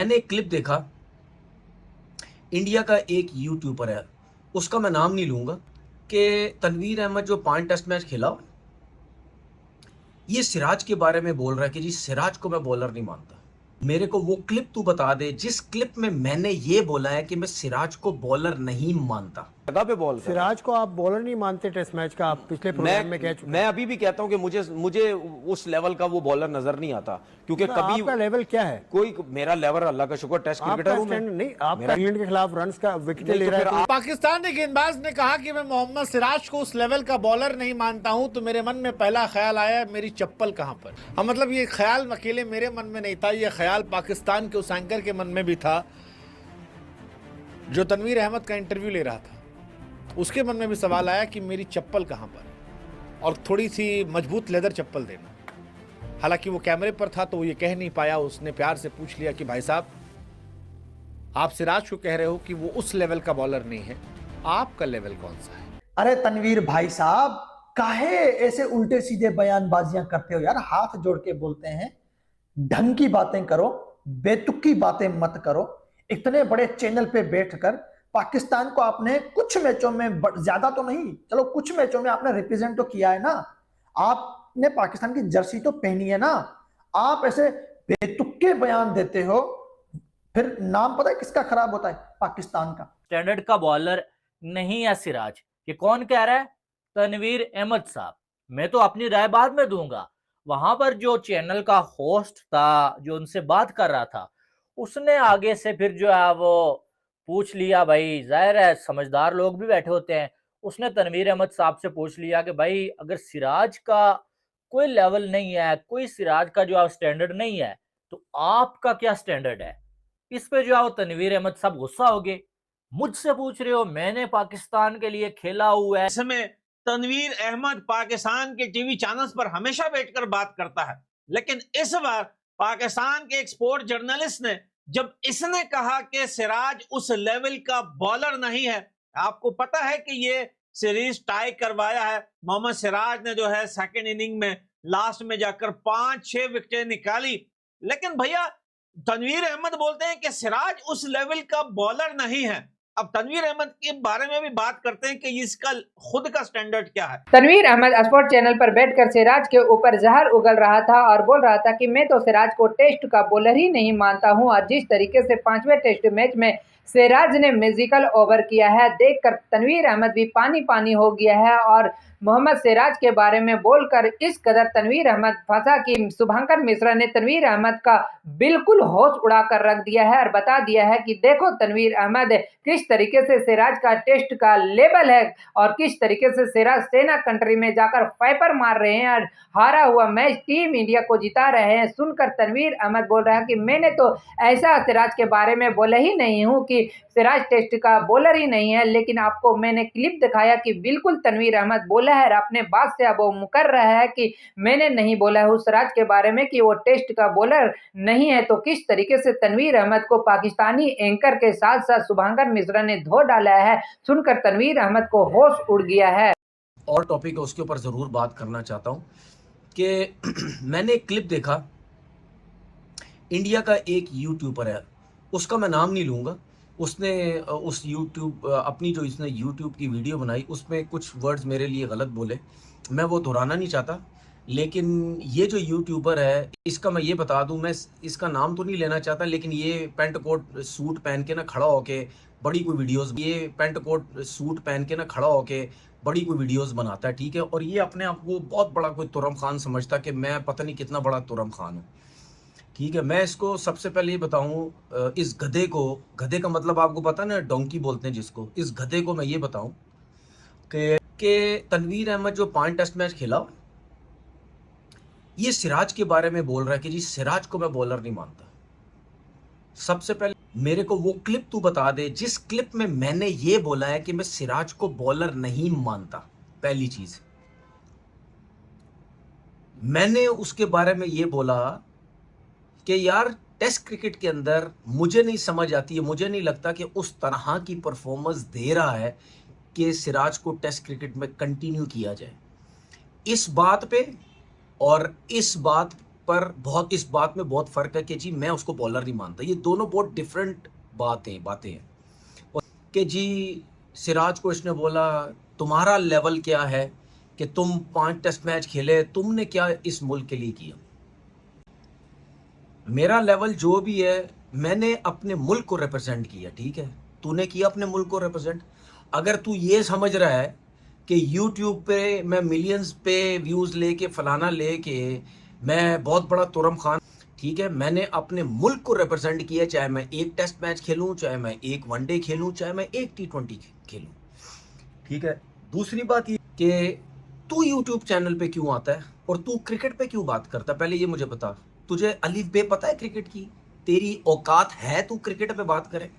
मैंने एक क्लिप देखा, इंडिया का एक यूट्यूबर है, उसका मैं नाम नहीं लूंगा, कि तनवीर अहमद जो 5 टेस्ट मैच खेला, ये सिराज के बारे में बोल रहा है कि जी सिराज को मैं बॉलर नहीं मानता। मेरे को वो क्लिप तू बता दे जिस क्लिप में मैंने ये बोला है कि मैं सिराज को बॉलर नहीं मानता। जगह पे बॉल कर सिराज को आप बॉलर नहीं मानते टेस्ट मैच का, आप पिछले प्रोग्राम में कह चुके मैं अभी भी कहता हूं कि मुझे उस लेवल का वो बॉलर नजर नहीं आता, क्योंकि हैं। कभी आपका लेवल क्या है? कोई मेरा लेवल अल्लाह का शुक्र टेस्ट क्रिकेटर हूं मैं। नहीं, आपका इंग्लैंड के खिलाफ रन्स का विकेट ले रहा है। पाकिस्तानी गेंदबाज ने कहा कि मैं मोहम्मद सिराज को उस लेवल का बॉलर नहीं मानता हूं, तो मेरे मन में पहला ख्याल आया मेरी चप्पल कहां पर। हाँ, मतलब ये ख्याल अकेले मेरे मन में नहीं था, ये ख्याल पाकिस्तान के उस एंकर के मन में भी था जो तनवीर अहमद का इंटरव्यू ले रहा था। उसके मन में भी सवाल आया कि मेरी चप्पल कहां पर, और थोड़ी सी मजबूत लेदर चप्पल देना। हालांकि वो कैमरे पर था तो वो ये कह नहीं पाया, उसने प्यार से पूछ लिया कि भाई साहब, आप सिराज को कह रहे हो कि वो उस लेवल का बॉलर नहीं है, आपका लेवल कौन सा है? अरे तनवीर भाई साहब, काहे ऐसे उल्टे सीधे बयानबाजियां करते हो यार? हाथ जोड़ के बोलते हैं, ढंग की बातें करो, बेतुकी बातें मत करो। इतने बड़े चैनल पे बैठकर पाकिस्तान को आपने कुछ मैचों में, ज्यादा तो नहीं, चलो कुछ मैचों में आपने रिप्रेजेंट तो किया है ना, आपने पाकिस्तान की जर्सी तो पहनी है ना। आप ऐसे बेतुके बयान देते हो, फिर नाम पता है किसका खराब होता है? पाकिस्तान का। स्टैंडर्ड का बॉलर नहीं है सिराज। ये कौन कह रहा है? तनवीर अहमद साहब। मैं तो अपनी राय बाद में दूंगा। वहां पर जो चैनल का होस्ट था, जो उनसे बात कर रहा था, उसने आगे से फिर जो है वो पूछ लिया। भाई जाहिर है समझदार लोग भी बैठे होते हैं। उसने तनवीर अहमद साहब से पूछ लिया कि भाई अगर सिराज का कोई लेवल नहीं है, कोई सिराज का जो है स्टैंडर्ड नहीं है, तो आपका क्या स्टैंडर्ड है? इस पे जो है वो तनवीर अहमद साहब गुस्सा हो गए। मुझसे पूछ रहे हो, मैंने पाकिस्तान के लिए खेला हुआ है। इसमें तनवीर अहमद पाकिस्तान के टीवी चैनल्स पर हमेशा बैठकर बात करता है, लेकिन इस बार पाकिस्तान के एक स्पोर्ट जर्नलिस्ट ने, जब इसने कहा कि सिराज उस लेवल का बॉलर नहीं है, आपको पता है कि ये सीरीज टाई करवाया है। मोहम्मद सिराज ने जो है सेकंड इनिंग में लास्ट में जाकर 5-6 विकेटें निकाली, लेकिन भैया तनवीर अहमद बोलते हैं कि सिराज उस लेवल का बॉलर नहीं है। अब तनवीर अहमद के बारे में भी बात करते हैं कि इसका खुद का स्टैंडर्ड क्या है। तनवीर अहमद स्पोर्ट चैनल पर बैठकर सिराज के ऊपर जहर उगल रहा था और बोल रहा था कि मैं तो सिराज को टेस्ट का बॉलर ही नहीं मानता हूं, और जिस तरीके से 5वें टेस्ट मैच में सिराज ने म्यूजिकल ओवर किया है, देखकर तनवीर अहमद भी पानी पानी हो गया है। और मोहम्मद सिराज के बारे में बोलकर इस कदर तनवीर अहमद फंसा कि शुभंकर मिश्रा ने तनवीर अहमद का बिल्कुल होश उड़ाकर रख दिया है और बता दिया है कि देखो तनवीर अहमद किस तरीके से सिराज का टेस्ट का लेवल है, और किस तरीके से सिराज सेना कंट्री में जाकर फाइपर मार रहे हैं और हारा हुआ मैच टीम इंडिया को जिता रहे हैं। सुनकर तनवीर अहमद बोल रहा है कि मैंने तो ऐसा सिराज के बारे में बोला ही नहीं हूं कि सिराज टेस्ट का बॉलर ही नहीं है, लेकिन आपको मैंने क्लिप दिखाया कि बिल्कुल तनवीर अहमद बोला है और अपने बात से अब वो मुकर रहा है कि मैंने नहीं बोला है उस सिराज के बारे में कि वो टेस्ट का बॉलर नहीं है। तो किस तरीके से तनवीर अहमद को पाकिस्तानी एंकर के साथ साथ शुभंकर मिश्रा ने धो डाला है, सुनकर तनवीर अहमद को होश उड़ गया है। और टॉपिक है उसके ऊपर ज़रूर बात करना चाहता हूँ कि मैंने एक क्लिप देखा, इंडिया का एक यूट्यूबर है, उसका मैं नाम नहीं लूँगा। उसने उस अपनी जो इसने यूट्यूब की वीडियो बनाई, उसमें कुछ वर्ड्स मेरे लिए गलत बोले, मैं वो दोहराना नहीं चाहता। लेकिन ये जो यूट्यूबर है, इसका मैं ये बता दूं, मैं इसका नाम तो नहीं लेना चाहता, लेकिन ये पैंट कोट सूट पहन के ना खड़ा होके बड़ी कोई वीडियोस बनाता है, ठीक है। और ये अपने आप को बहुत बड़ा कोई तुरम खान समझता कि मैं पता नहीं कितना बड़ा तुरम खान हूँ, ठीक है। मैं इसको सबसे पहले ये बताऊं, इस गधे को, गधे का मतलब आपको पता ना, डोंकी बोलते हैं जिसको, इस गधे को मैं ये बताऊं कि तनवीर अहमद जो 5 टेस्ट मैच खेला, ये सिराज के बारे में बोल रहा है कि जी सिराज को मैं बॉलर नहीं मानता। सबसे पहले मेरे को वो क्लिप तू बता दे जिस क्लिप में मैंने ये बोला है कि मैं सिराज को बॉलर नहीं मानता। पहली चीज, मैंने उसके बारे में ये बोला कि यार टेस्ट क्रिकेट के अंदर मुझे नहीं समझ आती है, मुझे नहीं लगता कि उस तरह की परफॉर्मेंस दे रहा है कि सिराज को टेस्ट क्रिकेट में कंटिन्यू किया जाए। इस बात पे और इस बात पर बहुत, इस बात में बहुत फर्क है कि जी मैं उसको बॉलर नहीं मानता। ये दोनों बहुत डिफरेंट बातें हैं। और कि जी सिराज को इसने बोला तुम्हारा लेवल क्या है कि तुम 5 टेस्ट मैच खेले, तुमने क्या इस मुल्क के लिए किया। मेरा लेवल जो भी है, मैंने अपने मुल्क को रिप्रेजेंट किया, ठीक है। तूने किया अपने मुल्क को रिप्रेजेंट। अगर तू ये समझ रहा है कि यूट्यूब पे मैं मिलियंस पे व्यूज़ लेके फलाना लेके मैं बहुत बड़ा तुरम खान, ठीक है, मैंने अपने मुल्क को रिप्रेजेंट किया, चाहे मैं 1 टेस्ट मैच खेलूं, चाहे मैं 1 वनडे खेलूं, चाहे मैं 1 T20 खेलूं, ठीक है। दूसरी बात ये कि तू यूट्यूब चैनल पे क्यों आता है और तू क्रिकेट पे क्यों बात करता है, पहले ये मुझे बता। तुझे अलीफ बे पता है क्रिकेट की? तेरी औकात है तू क्रिकेट पे बात करे?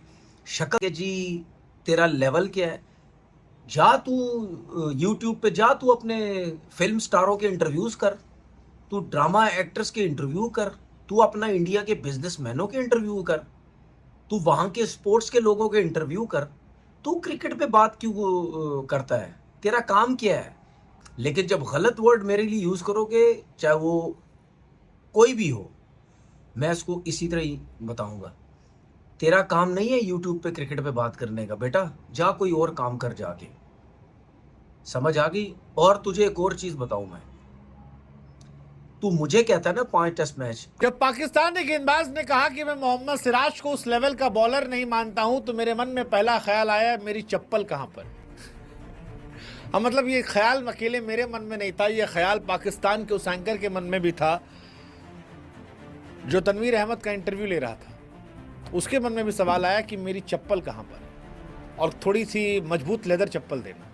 शक्ल के जी तेरा लेवल क्या है? जा तू यूट्यूब पे जा, तू अपने फिल्म स्टारों के इंटरव्यूज कर, तू ड्रामा एक्टर्स के इंटरव्यू कर, तू अपना इंडिया के बिजनेसमैनों के इंटरव्यू कर, तू वहां के स्पोर्ट्स के लोगों के इंटरव्यू कर। तू क्रिकेट पे बात क्यों करता है? तेरा काम क्या है? लेकिन जब गलत वर्ड मेरे लिए यूज करोगे, चाहे वो कोई भी हो, मैं इसको इसी तरह ही बताऊंगा। तेरा काम नहीं है यूट्यूब पे क्रिकेट पे बात करने का, बेटा जा कोई और काम कर जाके। समझ आ गई? और तुझे एक और चीज बताऊं मैं, तू मुझे कहता है ना 5 टेस्ट मैच, जब पाकिस्तानी गेंदबाज ने कहा कि मैं मोहम्मद सिराज को उस लेवल का बॉलर नहीं मानता हूं, तो मेरे मन में पहला ख्याल आया मेरी चप्पल कहां पर। हाँ, मतलब ये ख्याल अकेले मेरे मन में नहीं था, ये ख्याल पाकिस्तान के उस एंकर के मन में भी था जो तनवीर अहमद का इंटरव्यू ले रहा था। उसके मन में भी सवाल आया कि मेरी चप्पल कहां पर, और थोड़ी सी मजबूत लेदर चप्पल देना।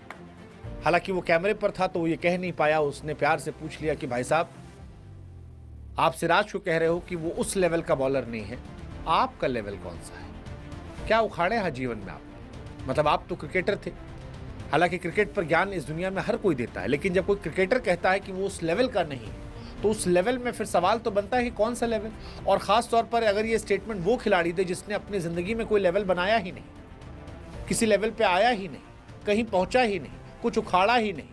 हालांकि वो कैमरे पर था तो वो ये कह नहीं पाया, उसने प्यार से पूछ लिया कि भाई साहब, आप सिराज को कह रहे हो कि वो उस लेवल का बॉलर नहीं है, आपका लेवल कौन सा है? क्या उखाड़े हैं जीवन में आप? मतलब आप तो क्रिकेटर थे। हालांकि क्रिकेट पर ज्ञान इस दुनिया में हर कोई देता है, लेकिन जब कोई क्रिकेटर कहता है कि वो उस लेवल का नहीं है, तो उस लेवल में फिर सवाल तो बनता है कि कौन सा लेवल। और ख़ास तौर पर अगर ये स्टेटमेंट वो खिलाड़ी दे जिसने अपनी ज़िंदगी में कोई लेवल बनाया ही नहीं, किसी लेवल पे आया ही नहीं, कहीं पहुंचा ही नहीं, कुछ उखाड़ा ही नहीं,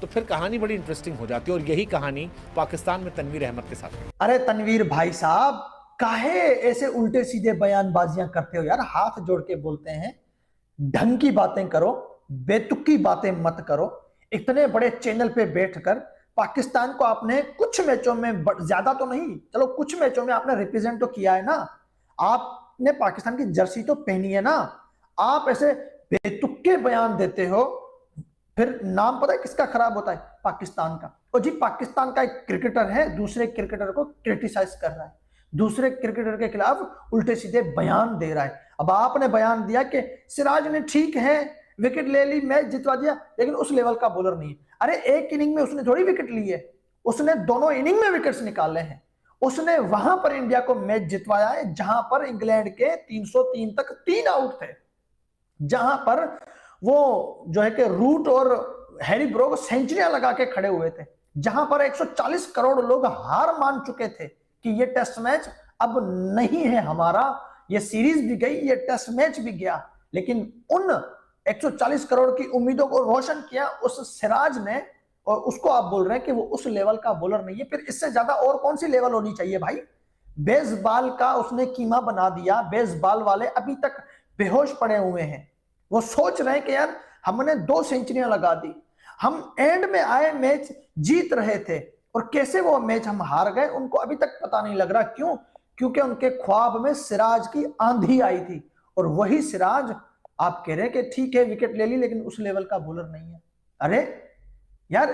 तो फिर कहानी बड़ी इंटरेस्टिंग हो जाती है। और यही कहानी पाकिस्तान में तनवीर अहमद के साथ है। अरे तनवीर भाई साहब, काहे ऐसे उल्टे सीधे बयानबाजियां करते हो यार? हाथ जोड़ के बोलते हैं, ढंग की बातें करो, बेतुकी बातें मत करो। इतने बड़े चैनल पे बैठकर पाकिस्तान को आपने कुछ मैचों में, ज्यादा तो नहीं, चलो कुछ मैचों में आपने रिप्रेजेंट तो किया है ना, आपने पाकिस्तान की जर्सी तो पहनी है ना। आप ऐसे बेतुके बयान देते हो, फिर नाम पता है किसका खराब होता है? पाकिस्तान का। और जी पाकिस्तान का एक क्रिकेटर है, दूसरे क्रिकेटर को क्रिटिसाइज कर रहा है, दूसरे क्रिकेटर के खिलाफ उल्टे सीधे बयान दे रहा है। अब आपने बयान दिया कि सिराज ने ठीक है विकेट ले ली, मैच जितवा दिया, लेकिन उस लेवल का बॉलर नहीं है। अरे एक इनिंग में उसने थोड़ी विकेट ली है, उसने दोनों इनिंग में विकेट्स निकाले हैं। उसने वहां पर इंडिया को मैच जितवाया है जहां पर इंग्लैंड के 303 तक 3 आउट थे, जहां पर वो जो है कि रूट और हैरी ब्रोक सेंचुरियां लगा के खड़े हुए थे, जहां पर 140 करोड़ लोग हार मान चुके थे कि ये टेस्ट मैच अब नहीं है हमारा, ये सीरीज भी गई, ये टेस्ट मैच भी गया। लेकिन उन 140 करोड़ की उम्मीदों को रोशन किया उस सिराज ने, और उसको आप बोल रहे हैं कि वो उस लेवल का बॉलर नहीं है। फिर इससे ज्यादा और कौन सी लेवल होनी चाहिए भाई? बेसबॉल का उसने कीमा बना दिया। बेसबॉल वाले अभी तक बेहोश पड़े हुए हैं, वो सोच रहे हैं कि यार हमने 2 सेंचुरियां लगा दी, हम एंड में आए, मैच जीत रहे थे, और कैसे वो मैच हम हार गए उनको अभी तक पता नहीं लग रहा। क्यों? क्योंकि उनके ख्वाब में सिराज की आंधी आई थी, और वही सिराज आप कह रहे हैं कि ठीक है विकेट ले ली, लेकिन उस लेवल का बॉलर नहीं है। अरे यार,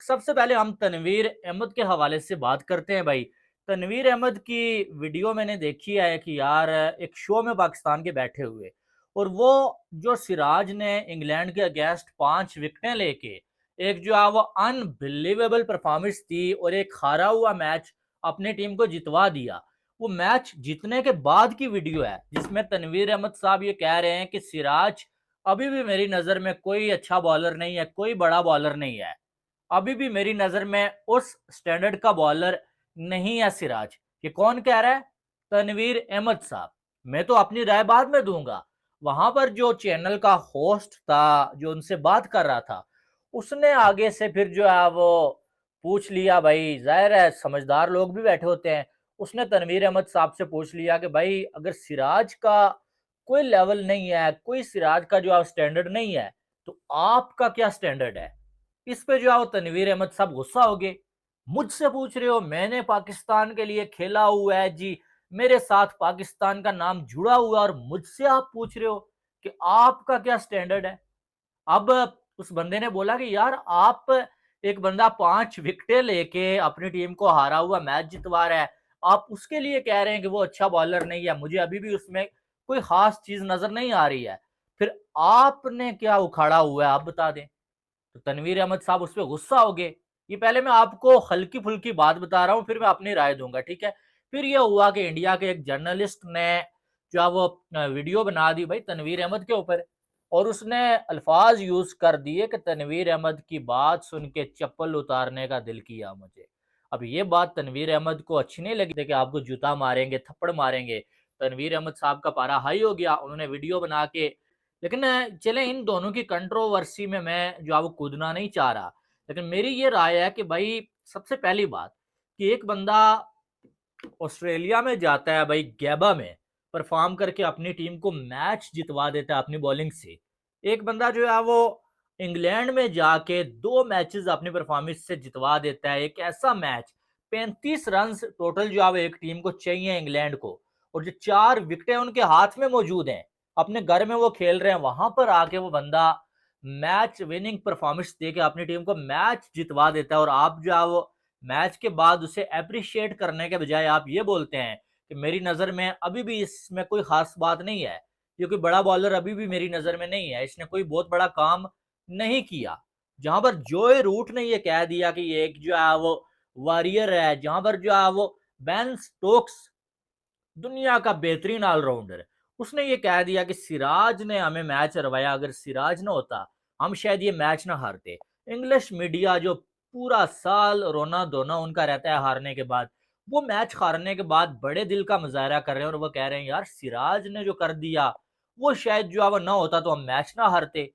सबसे पहले हम तनवीर अहमद के हवाले से बात करते हैं। भाई तनवीर अहमद की वीडियो मैंने देखी है कि यार एक शो में पाकिस्तान के बैठे हुए, और वो जो सिराज ने इंग्लैंड के अगेंस्ट 5 विकेटें लेके एक जो है वो अनबिलीवेबल परफॉर्मेंस थी और एक हारा हुआ मैच अपनी टीम को जितवा दिया। वो मैच जीतने के बाद की वीडियो है जिसमें तनवीर अहमद साहब ये कह रहे हैं कि सिराज अभी भी मेरी नज़र में कोई अच्छा बॉलर नहीं है, कोई बड़ा बॉलर नहीं है, अभी भी मेरी नज़र में उस स्टैंडर्ड का बॉलर नहीं है सिराज। ये कौन कह रहा है? तनवीर अहमद साहब। मैं तो अपनी राय बाद में दूंगा। वहां पर जो चैनल का होस्ट था जो उनसे बात कर रहा था, उसने आगे से फिर जो है वो पूछ लिया भाई, जाहिर है समझदार लोग भी बैठे होते हैं। उसने तनवीर अहमद साहब से पूछ लिया कि भाई अगर सिराज का कोई लेवल नहीं है, कोई सिराज का जो स्टैंडर्ड नहीं है, तो आपका क्या स्टैंडर्ड है? इस पे जो है वो तनवीर अहमद साहब गुस्सा हो गए। मुझसे पूछ रहे हो, मैंने पाकिस्तान के लिए खेला हुआ है जी, मेरे साथ पाकिस्तान का नाम जुड़ा हुआ है, और मुझसे आप पूछ रहे हो कि आपका क्या स्टैंडर्ड है? अब उस बंदे ने बोला कि यार आप, एक बंदा 5 विकेटें लेके अपनी टीम को हारा हुआ मैच जितवा रहा है, आप उसके लिए कह रहे हैं कि वो अच्छा बॉलर नहीं है, मुझे अभी भी उसमें कोई खास चीज नजर नहीं आ रही है, फिर आपने क्या उखाड़ा हुआ है आप बता दें। तो तनवीर अहमद साहब उस पर गुस्सा हो गए। ये पहले मैं आपको हल्की फुल्की बात बता रहा हूँ, फिर मैं अपनी राय दूंगा, ठीक है। फिर ये हुआ कि इंडिया के एक जर्नलिस्ट ने जो है वो वीडियो बना दी भाई तनवीर अहमद के ऊपर, और उसने अल्फाज यूज कर दिए कि तनवीर अहमद की बात सुन के चप्पल उतारने का दिल किया मुझे। अब ये बात तनवीर अहमद को अच्छी नहीं लगी कि आपको जूता मारेंगे, थप्पड़ मारेंगे। तनवीर अहमद साहब का पारा हाई हो गया, उन्होंने वीडियो बना के, लेकिन चले इन दोनों की कंट्रोवर्सी में मैं जो है वो कूदना नहीं चाह रहा, लेकिन मेरी ये राय है कि भाई सबसे पहली बात कि एक बंदा ऑस्ट्रेलिया में जाता है भाई, गैबा में परफॉर्म करके अपनी टीम को मैच जितवा देता है अपनी बॉलिंग से। एक बंदा जो है वो इंग्लैंड में जाके 2 मैचेस अपनी परफॉर्मेंस से जितवा देता है। एक ऐसा मैच 35 रन टोटल जो है वो एक टीम को चाहिए इंग्लैंड को, और जो 4 विकेटें उनके हाथ में मौजूद हैं, अपने घर में वो खेल रहे हैं, वहां पर आके वो बंदा मैच विनिंग परफॉर्मेंस देके अपनी टीम को मैच जितवा देता है, और आप जो है वो मैच के बाद उसे अप्रिशिएट करने के बजाय आप ये बोलते हैं कि मेरी नज़र में अभी भी इसमें कोई खास बात नहीं है, ये कोई बड़ा बॉलर अभी भी मेरी नज़र में नहीं है, इसने कोई बहुत बड़ा काम नहीं किया। जहां पर जोए रूट ने ये कह दिया कि ये एक जो है वो वॉरियर है, जहां पर जो है वो बेन स्टोक्स दुनिया का बेहतरीन ऑलराउंडर है, उसने ये कह दिया कि सिराज ने हमें मैच हरवाया, अगर सिराज ना होता हम शायद ये मैच ना हारते। इंग्लिश मीडिया जो पूरा साल रोना धोना उनका रहता है हारने के बाद, वो मैच हारने के बाद बड़े दिल का मुजाहरा कर रहे हैं, और वो कह रहे हैं यार सिराज ने जो कर दिया वो शायद जो है वो ना होता तो हम मैच ना हारते।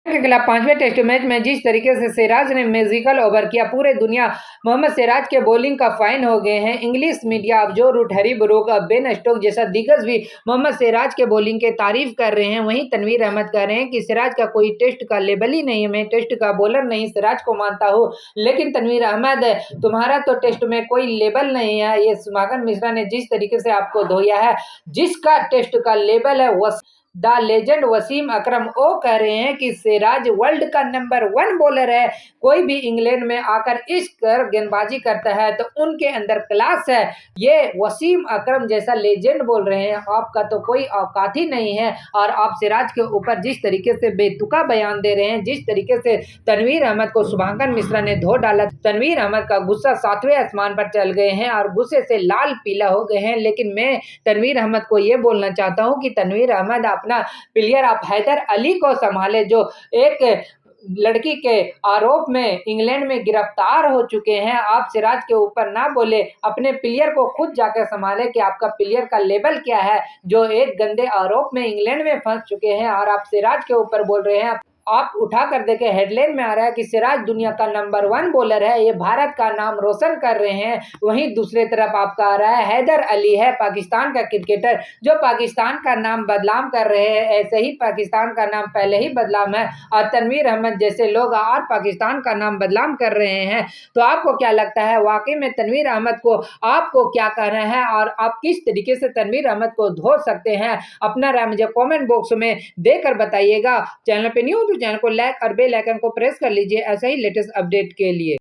के खिलाफ 5वें टेस्ट मैच में जिस तरीके से सिराज ने मैजिकल ओवर किया, पूरे दुनिया मोहम्मद सिराज के बॉलिंग का फैन हो गए हैं। इंग्लिश मीडिया अब जो Root, Harry Brook, Ben Stokes जैसा दिग्गज भी मोहम्मद सिराज के बॉलिंग के तारीफ कर रहे हैं। वहीं तनवीर अहमद कह रहे हैं कि सिराज का कोई टेस्ट का लेवल ही नहीं है, मैं टेस्ट का बॉलर नहीं सिराज को मानता हूँ। लेकिन तनवीर अहमद, तुम्हारा तो टेस्ट में कोई लेवल नहीं है। ये सुभांकर मिश्रा ने जिस तरीके से आपको धोया है, जिसका टेस्ट का लेवल है वो द लेजेंड वसीम अकरम, वो कह रहे हैं कि सिराज वर्ल्ड का नंबर 1 बॉलर है। कोई भी इंग्लैंड में आकर इस कर गेंदबाजी करता है तो उनके अंदर क्लास है। ये वसीम अकरम जैसा लेजेंड बोल रहे हैं, आपका तो कोई औकात ही नहीं है। और आप सिराज के ऊपर जिस तरीके से बेतुका बयान दे रहे हैं, जिस तरीके से तनवीर अहमद को सुभांकर मिश्रा ने धो डाला, तनवीर अहमद का गुस्सा 7वें आसमान पर चल गए हैं और गुस्से से लाल पीला हो गए हैं। लेकिन मैं तनवीर अहमद को ये बोलना चाहता हूँ कि तनवीर अहमद अपना प्लेयर आप हैदर अली को संभाले, जो एक लड़की के आरोप में इंग्लैंड में गिरफ्तार हो चुके हैं। आप सिराज के ऊपर ना बोले, अपने प्लेयर को खुद जाकर संभाले कि आपका प्लेयर का लेवल क्या है, जो एक गंदे आरोप में इंग्लैंड में फंस चुके हैं। और आप सिराज के ऊपर बोल रहे हैं, आप उठा कर देखे हेडलाइन में आ रहा है कि सिराज दुनिया का नंबर 1 बॉलर है, ये भारत का नाम रोशन कर रहे हैं। वहीं दूसरी तरफ आपका आ रहा है हैदर अली है पाकिस्तान का क्रिकेटर, जो पाकिस्तान का नाम बदनाम कर रहे हैं। ऐसे ही पाकिस्तान का नाम पहले ही बदनाम है, और तनवीर अहमद जैसे लोग और पाकिस्तान का नाम बदनाम कर रहे हैं। तो आपको क्या लगता है, वाकई में तनवीर अहमद को आपको क्या कहना है, और आप किस तरीके से तनवीर अहमद को धो सकते हैं? अपना राय मुझे कॉमेंट बॉक्स में देकर बताइएगा। चैनल पे न्यू चैनल को लाइक और बेल आइकन को प्रेस कर लीजिए ऐसे ही लेटेस्ट अपडेट के लिए।